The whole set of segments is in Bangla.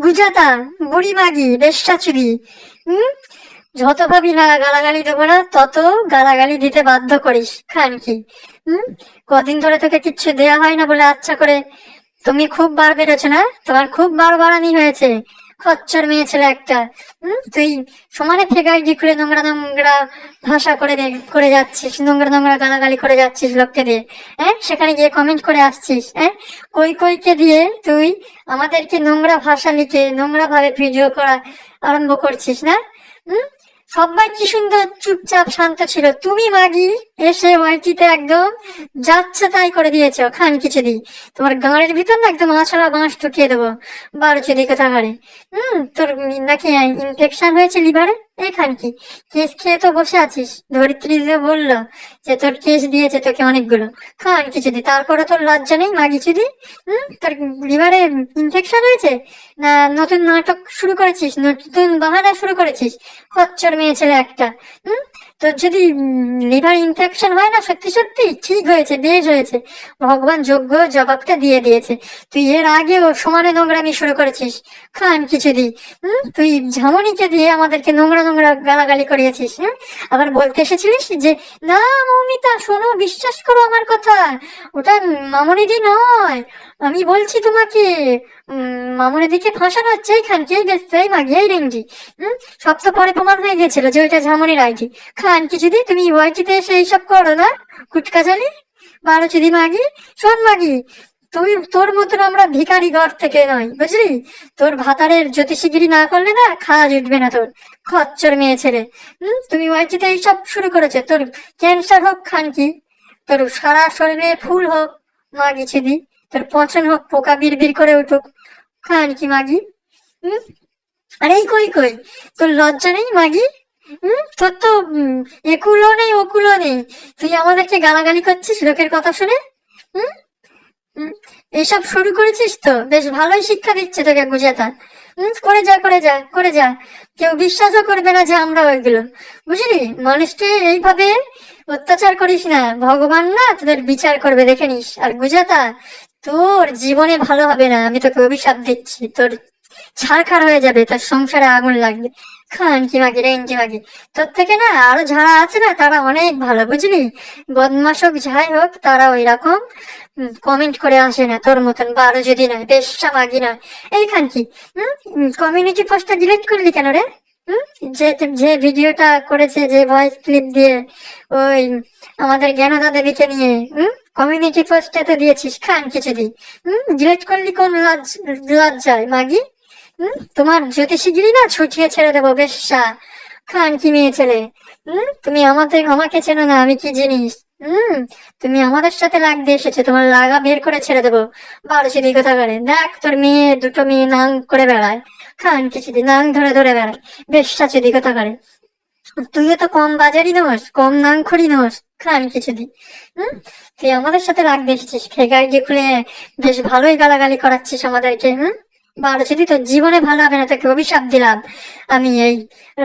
গুজাতা, বুড়ি মাগি, বেশ্যাচুরি। হুম, যত ভাবি না গালাগালি দেবো না, তত গালাগালি দিতে বাধ্য করিস খান কি। হুম, কদিন ধরে তোকে কিচ্ছু দেয়া হয় না বলে আচ্ছা করে তুমি খুব বার বেড়েছো না, তোমার খুব বার বাড়ানি হয়েছে। খচ্চর মেয়ে ছেলে একটা। তুই সমানে ফেগাই খুলে নোংরা নোংরা ভাষা করে যাচ্ছিস, নোংরা নোংরা গালাগালি করে যাচ্ছিস লোককে দিয়ে। হ্যাঁ, সেখানে গিয়ে কমেন্ট করে আসছিস। হ্যাঁ, কইকে দিয়ে তুই আমাদেরকে নোংরা ভাষা লিখে নোংরা ভাবে ভিডিও করা আরম্ভ করছিস না। হুম, সবাই কি সুন্দর চুপচাপ শান্ত ছিল, তুমি মাগি এসে ওয়াইটিতে একদম যাচ্ছে তাই করে দিয়েছো খান খিচুড়ি। তোমার গাঁড়ের ভিতর না একদম আছড়া বাঁশ ঢুকিয়ে দেবো, বারো চুদি কথা ঘরে। তোর নাকি ইনফেকশন হয়েছে লিভারে। এখান কি কেস খেয়ে তো বসে আছিস, ধরিত্রী যে বললো যে তোর কেস দিয়েছে তোকে অনেকগুলো। খান খিচুড়ি, তারপরে তোর লজ্জা নেই মাগি চুদি। তোর লিভারে ইনফেকশন হয়েছে না নতুন নাটক শুরু করেছিস, নতুন বাহানা শুরু করেছিস? খচ্চর মেয়ে ছেলে একটা। হুম, তোর যদি লিভার ইনফেকশন হয় না, সত্যি সত্যি ঠিক হয়েছে, বেশ হয়েছে, ভগবান যোগ্য জবাবটা দিয়ে দিয়েছে। তুই এর আগেও সমানে নোংরামি শুরু করেছিস খান খিচুড়ি। তুই ঝামনিকে দিয়ে আমাদেরকে নোংরা নোংরা গালাগালি করিয়েছিস। হ্যাঁ, আবার বলতে এসেছিলিস যে না মৌমিতা শোনো, বিশ্বাস করো আমার কথা, ওটা মামনিদি নয়, আমি বলছি তোমাকে মামনিদিকে ফাঁসানো হচ্ছে এইখানকে, এই বেশ এই মাগি এই রেঞ্জি। সব তো পরে প্রমাণ হয়ে গেছিল যে ওইটা ঝামনির আইডি। খান কিছুদি তুমি ওয়াইটিতে এসে এইসব করো না, কুটকাচালি বারো চুদি মাগি। শোন মাগি, তুই তোর মতন আমরা ভিখারি ঘর থেকে নয়, বুঝলি? তোর ভাতারের জ্যোতিষীগিরি না করলে না খাওয়া জুটবে না তোর, খচ্চর মেয়ে ছেলে। তুমি ওয়াইটিতে এইসব শুরু করেছে, তোর ক্যান্সার হোক খান কি, তোর সারা শরীরে ফুল হোক মাগি ছিদি, তোর পচন হোক, পোকা বিড় করে উঠুক খান কি মাগি। হম, আরে কই তোর লজ্জা নেই মাগি? তোর তো একুলো নেই ওকুলো নেই, তুই আমাদেরকে গালাগালি করছিস লোকের কথা শুনে। হুম, এসব শুরু করেছিস তো বেশ ভালোই শিক্ষা দিচ্ছে তোকে গুজাতা। করে যা, কেউ বিশ্বাসও করবে না যে আমরা ওইগুলো, বুঝলি? মানুষকে এইভাবে অত্যাচার করিস না, ভগবান না তোদের বিচার করবে দেখে নিস। আর গুজাতা, তোর জীবনে ভালো হবে না, আমি তোকে অভিশাপ দিচ্ছি, তোর ছাড়খাড় হয়ে যাবে, তার সংসারে আগুন লাগবে। খান কি মাগি রেঞ্জি মাগি, তোর থেকে না আরো যারা আছে না তারা অনেক ভালো, বুঝলি? বদমাস হোক যাই হোক, তারা ওই রকম কমেন্ট করে আসে না তোর মতন বারো যদি নয়, বেশ্যা মাগি নয়। এইখান কি কমিউনিটি পোস্টটা ডিলিট করলি কেন রে? যে যে ভিডিওটা করেছে, যে ভয়েস ক্লিপ দিয়ে ওই আমাদের জ্ঞানদা দেবীকে নিয়ে কমিউনিটি পোস্টে দিয়েছিস খান কিছুদি। ডিলিট করলি কোন লজ্জায় মাগি? তোমার জ্যোতিষীগিরি না ছুটিয়ে ছেড়ে দেবো বেশ্যা খান কি মেয়ে ছেলে। তুমি আমাকে চেনো না আমি কি জিনিস। তুমি আমাদের সাথে লাগতে এসেছো, তোমার লাগা বের করে ছেড়ে দেবো বারো সিধি কথা করে। দেখ তোর দুটো মেয়ে নাং করে বেড়ায় খান কিছুদিন, নাং ধরে ধরে বেড়ায় বেশ্যা চিদি কথা করে। তুইও তো কম বাজারি নোস, কম নাং খড়ি নোস খান কিছুদিন। তুই আমাদের সাথে লাগতে এসেছিস, ফেকাই খুলে বেশ ভালোই গালাগালি করাচ্ছিস আমাদেরকে। বারো যদি তোর জীবনে ভালো হবে না, তোকে অভিশাপ দিলাম আমি। এই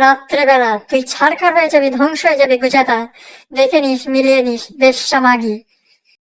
রাত্রে বেলা তুই ছাড়খাড় হয়ে যাবি, ধ্বংস হয়ে যাবি গুজাতা, দেখে নিস, মিলিয়ে নিস বেশ্যা মাগি।